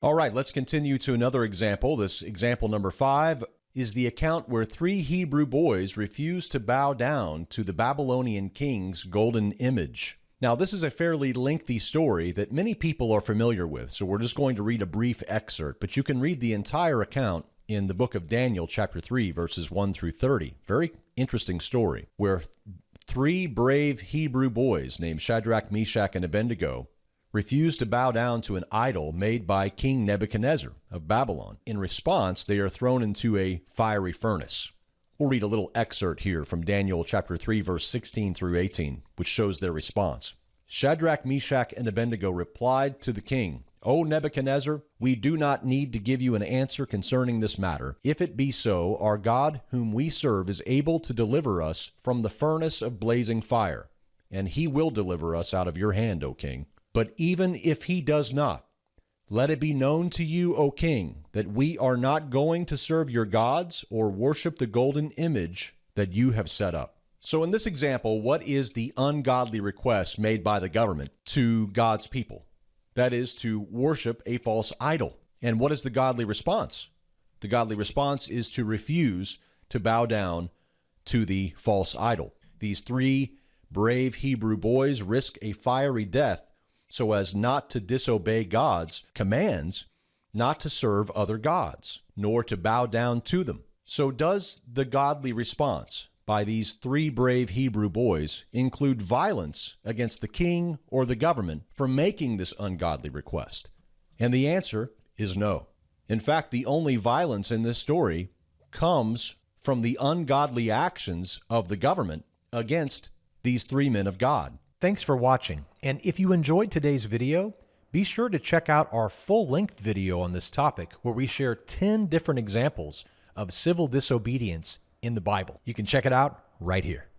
All right, let's continue to another example. This example number 5 is the account where 3 Hebrew boys refused to bow down to the Babylonian king's golden image. Now, this is a fairly lengthy story that many people are familiar with, so we're just going to read a brief excerpt, but you can read the entire account in the book of Daniel, chapter 3, verses 1 through 30. Very interesting story, where 3 brave Hebrew boys named Shadrach, Meshach, and Abednego refused to bow down to an idol made by King Nebuchadnezzar of Babylon. In response, they are thrown into a fiery furnace. We'll read a little excerpt here from Daniel chapter 3, verse 16 through 18, which shows their response. Shadrach, Meshach, and Abednego replied to the king, "O Nebuchadnezzar, we do not need to give you an answer concerning this matter. If it be so, our God whom we serve is able to deliver us from the furnace of blazing fire, and he will deliver us out of your hand, O king. But even if he does not, let it be known to you, O king, that we are not going to serve your gods or worship the golden image that you have set up." So in this example, what is the ungodly request made by the government to God's people? That is to worship a false idol. And what is the godly response? The godly response is to refuse to bow down to the false idol. These 3 brave Hebrew boys risk a fiery death so as not to disobey God's commands, not to serve other gods, nor to bow down to them. So does the godly response by these 3 brave Hebrew boys include violence against the king or the government for making this ungodly request? And the answer is no. In fact, the only violence in this story comes from the ungodly actions of the government against these 3 men of God. Thanks for watching, and if you enjoyed today's video, be sure to check out our full-length video on this topic where we share 10 different examples of civil disobedience in the Bible. You can check it out right here.